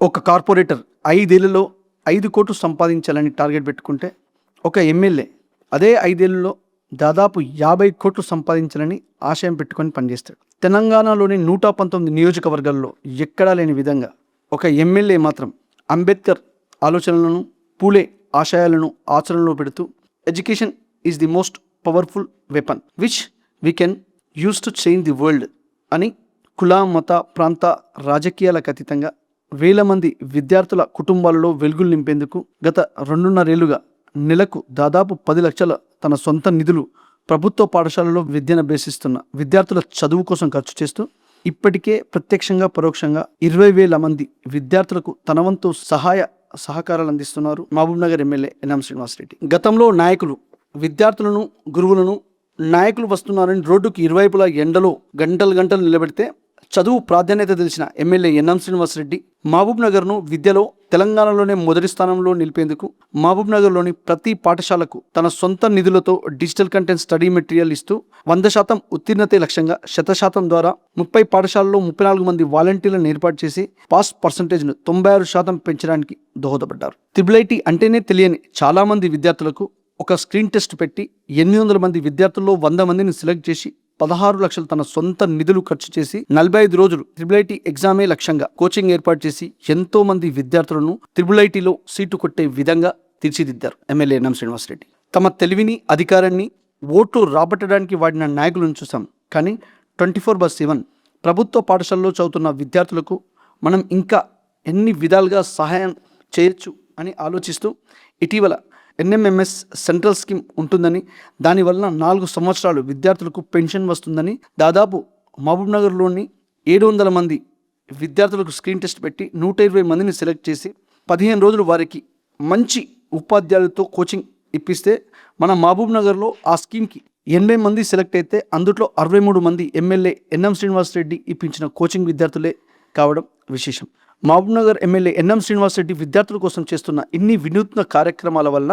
ఒక కార్పొరేటర్ 5 ఏళ్లలో 5 కోట్లు సంపాదించాలని టార్గెట్ పెట్టుకుంటే, ఒక ఎమ్మెల్యే అదే 5 ఏళ్లలో దాదాపు 50 కోట్లు సంపాదించాలని ఆశయం పెట్టుకొని పనిచేస్తాడు. తెలంగాణలోని 119 నియోజకవర్గాల్లో ఎక్కడా లేని విధంగా ఒక ఎమ్మెల్యే మాత్రం అంబేద్కర్ ఆలోచనలను, పూలే ఆశయాలను ఆచరణలో పెడుతూ education is the most powerful weapon which we can use to change the world అని కుల, మత, ప్రాంత, రాజకీయాలకు అతీతంగా వేల మంది విద్యార్థుల కుటుంబాలలో వెలుగులు నింపేందుకు గత 2.5 ఏళ్లుగా నెలకు దాదాపు 10 లక్షల తన సొంత నిధులు ప్రభుత్వ పాఠశాలలో విద్యను అభ్యసిస్తున్న విద్యార్థుల చదువు కోసం ఖర్చు చేస్తూ ఇప్పటికే ప్రత్యక్షంగా పరోక్షంగా 20,000 మంది విద్యార్థులకు తన వంతు సహకారాలు అందిస్తున్నారు మహబూబ్ నగర్ ఎమ్మెల్యే ఎన్ఎం శ్రీనివాసరెడ్డి. గతంలో నాయకులు విద్యార్థులను, గురువులను నాయకులు వస్తున్నారని రోడ్డుకి ఇరువైపులా ఎండలో గంటలు నిలబెడితే చదువు ప్రాధాన్యత తెలిసిన ఎమ్మెల్యే ఎన్ఎం శ్రీనివాసరెడ్డి మహబూబ్ నగర్ను విద్యలో తెలంగాణలోనే మొదటి స్థానంలో నిలిపేందుకు మహబూబ్ నగర్లోని ప్రతి పాఠశాలకు తన సొంత నిధులతో డిజిటల్ కంటెంట్ స్టడీ మెటీరియల్ ఇస్తూ 100% ఉత్తీర్ణతే లక్ష్యంగా 100% ద్వారా 30 పాఠశాలలో 34 మంది వాలంటీర్లను ఏర్పాటు చేసి పాస్ పర్సంటేజ్ను 96% పెంచడానికి దోహదపడ్డారు. ట్రిపుల్ అంటేనే తెలియని చాలా మంది విద్యార్థులకు ఒక స్క్రీన్ టెస్ట్ పెట్టి 800 మంది విద్యార్థుల్లో 100 మందిని సెలెక్ట్ చేసి 16 లక్షలు తన సొంత నిధులు ఖర్చు చేసి 45 రోజులు ట్రిపుల్ ఎగ్జామే లక్ష్యంగా కోచింగ్ ఏర్పాటు చేసి ఎంతో మంది విద్యార్థులను ట్రిపుల్ సీటు కొట్టే విధంగా తీర్చిదిద్దారు ఎమ్మెల్యే ఎన్ఎం శ్రీనివాసరెడ్డి. తమ తెలివిని, అధికారాన్ని ఓట్లు రాబట్టడానికి వాడిన నాయకులను చూసాం. కానీ 24/7 ప్రభుత్వ పాఠశాలలో చదువుతున్న విద్యార్థులకు మనం ఇంకా ఎన్ని విధాలుగా సహాయం చేయొచ్చు అని ఆలోచిస్తూ ఇటీవల ఎన్ఎంఎంఎస్ సెంట్రల్ స్కీమ్ ఉంటుందని, దానివల్ల 4 సంవత్సరాలు విద్యార్థులకు పెన్షన్ వస్తుందని, దాదాపు మహబూబ్ నగర్లోని 700 మంది విద్యార్థులకు స్క్రీన్ టెస్ట్ పెట్టి 120 మందిని సెలెక్ట్ చేసి 15 రోజులు వారికి మంచి ఉపాధ్యాయులతో కోచింగ్ ఇప్పిస్తే మన మహబూబ్ నగర్లో ఆ స్కీమ్కి 80 మంది సెలెక్ట్ అయితే అందులో 63 మంది ఎమ్మెల్యే ఎన్ఎం శ్రీనివాసరెడ్డి ఇప్పించిన కోచింగ్ విద్యార్థులే కావడం విశేషం. మహబూబ్ నగర్ ఎమ్మెల్యే ఎన్ఎం శ్రీనివాసరెడ్డి విద్యార్థుల కోసం చేస్తున్న ఇన్ని వినూత్న కార్యక్రమాల వల్ల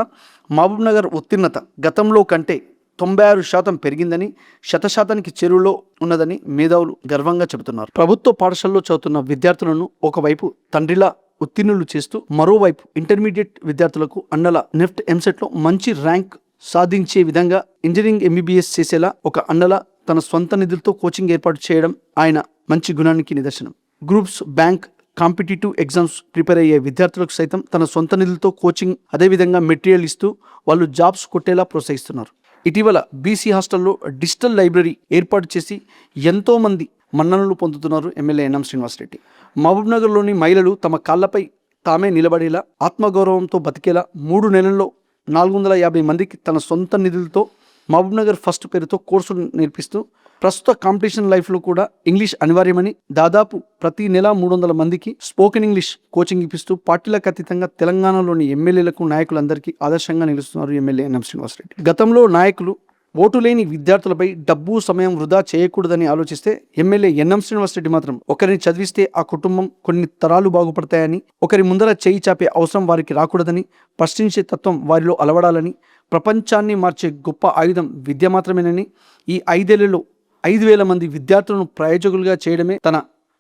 మహబూబ్ నగర్ ఉత్తీర్ణత గతంలో కంటే 96% పెరిగిందని, 100%కి చెరువులో ఉన్నదని మేధావులు గర్వంగా చెబుతున్నారు. ప్రభుత్వ పాఠశాలలో చదువుతున్న విద్యార్థులను ఒకవైపు తండ్రిలా ఉత్తీర్ణులు చేస్తూ మరోవైపు ఇంటర్మీడియట్ విద్యార్థులకు అన్నల నెఫ్ట్ ఎంసెట్లో మంచి ర్యాంక్ సాధించే విధంగా ఇంజనీరింగ్ ఎంబీబీఎస్ చేసేలా ఒక అన్నల తన సొంత నిధులతో కోచింగ్ ఏర్పాటు చేయడం ఆయన మంచి గుణానికి నిదర్శనం. Groups, bank, competitive exams prepare అయ్యే విద్యార్థులకు సైతం తన సొంత నిధులతో కోచింగ్, అదేవిధంగా మెటీరియల్ ఇస్తూ వాళ్ళు జాబ్స్ కొట్టేలా ప్రోత్సహిస్తున్నారు. ఇటీవల బీసీ హాస్టల్లో డిజిటల్ లైబ్రరీ ఏర్పాటు చేసి ఎంతోమంది మన్ననలు పొందుతున్నారు ఎమ్మెల్యే ఎన్ఎం శ్రీనివాసరెడ్డి. మహబూబ్ నగర్లోని మహిళలు తమ కాళ్లపై తామే నిలబడేలా, ఆత్మగౌరవంతో బతికేలా 3 నెలల్లో 450 మందికి తన సొంత నిధులతో మహబూబ్ నగర్ ఫస్ట్ పేరుతో కోర్సులు నేర్పిస్తూ ప్రస్తుత కాంపిటీషన్ లైఫ్లో కూడా ఇంగ్లీష్ అనివార్యమని దాదాపు ప్రతి నెల 300 మందికి స్పోకెన్ ఇంగ్లీష్ కోచింగ్ ఇప్పిస్తూ పార్టీలకు అతీతంగా తెలంగాణలోని ఎమ్మెల్యేలకు, నాయకులందరికీ ఆదర్శంగా నిలుస్తున్నారు ఎమ్మెల్యే ఎన్ఎం శ్రీనివాసరెడ్డి. గతంలో నాయకులు ఓటు లేని విద్యార్థులపై డబ్బు, సమయం వృధా చేయకూడదని ఆలోచిస్తే ఎమ్మెల్యే ఎన్ఎం శ్రీనివాసరెడ్డి మాత్రం ఒకరిని చదివిస్తే ఆ కుటుంబం కొన్ని తరాలు బాగుపడతాయని, ఒకరి ముందర చేయి చాపే అవసరం వారికి రాకూడదని, ప్రశ్నించే తత్వం వారిలో అలవడాలని, ప్రపంచాన్ని మార్చే గొప్ప ఆయుధం విద్య మాత్రమేనని, ఈ 5 ఏళ్లలో 5,000 మంది విద్యార్థులను ప్రయోజకులుగా చేయడమే తన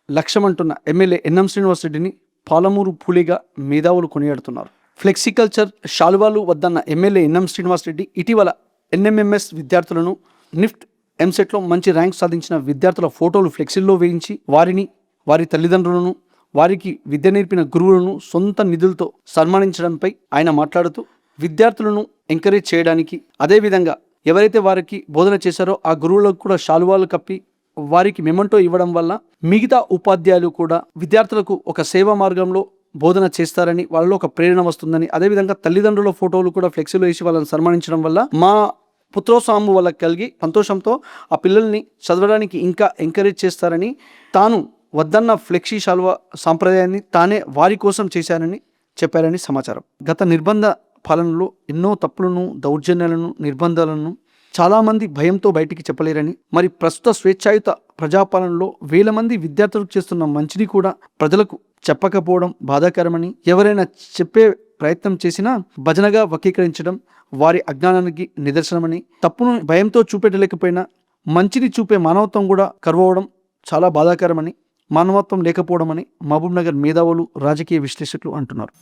లక్ష్యమంటున్న ఎమ్మెల్యే ఎన్ఎం శ్రీనివాసరెడ్డిని పాలమూరు పూలేగా మేధావులు కొనియాడుతున్నారు. ఫ్లెక్సికల్చర్ శాలువాలు వద్దన్న ఎమ్మెల్యే ఎన్ఎం శ్రీనివాసరెడ్డి ఇటీవల ఎన్ఎంఎంఎస్ విద్యార్థులను నిఫ్ట్ ఎంసెట్లో మంచి ర్యాంక్ సాధించిన విద్యార్థుల ఫోటోలు ఫ్లెక్సీల్లో వేయించి వారిని, వారి తల్లిదండ్రులను, వారికి విద్య నేర్పిన గురువులను సొంత నిధులతో సన్మానించడంపై ఆయన మాట్లాడుతూ విద్యార్థులను ఎంకరేజ్ చేయడానికి, అదేవిధంగా ఎవరైతే వారికి బోధన చేశారో ఆ గురువులకు కూడా శాలువాలు కప్పి వారికి మెమంటో ఇవ్వడం వల్ల మిగతా ఉపాధ్యాయులు కూడా విద్యార్థులకు ఒక సేవా మార్గంలో బోధన చేస్తారని, వాళ్ళలో ఒక ప్రేరణ వస్తుందని, అదేవిధంగా తల్లిదండ్రుల ఫోటోలు కూడా ఫ్లెక్సీలో వేసి వాళ్ళని సన్మానించడం వల్ల మా పుత్రోత్సాహం వాళ్ళకి కలిగి సంతోషంతో ఆ పిల్లల్ని చదవడానికి ఇంకా ఎంకరేజ్ చేస్తారని, తాను వద్దన్న ఫ్లెక్సీ శాలువా సాంప్రదాయాన్ని తానే వారి కోసం చేశారని చెప్పారని సమాచారం. గత నిర్బంధ పాలనలో ఎన్నో తప్పులను, దౌర్జన్యాలను, నిర్బంధాలను చాలామంది భయంతో బయటికి చెప్పలేరని, మరి ప్రస్తుత స్వేచ్ఛాయుత ప్రజాపాలనలో వేల మంది విద్యార్థులకు చేస్తున్న మంచిని కూడా ప్రజలకు చెప్పకపోవడం బాధాకరమని, ఎవరైనా చెప్పే ప్రయత్నం చేసినా భజనగా వక్రీకరించడం వారి అజ్ఞానానికి నిదర్శనమని, తప్పును భయంతో చూపెట్టలేకపోయినా మంచిని చూపే మానవత్వం కూడా కరువవడం చాలా బాధాకరమని, మానవత్వం లేకపోవడం అని మహబూబ్ నగర్ మేధావులు, రాజకీయ విశ్లేషకులు అంటున్నారు.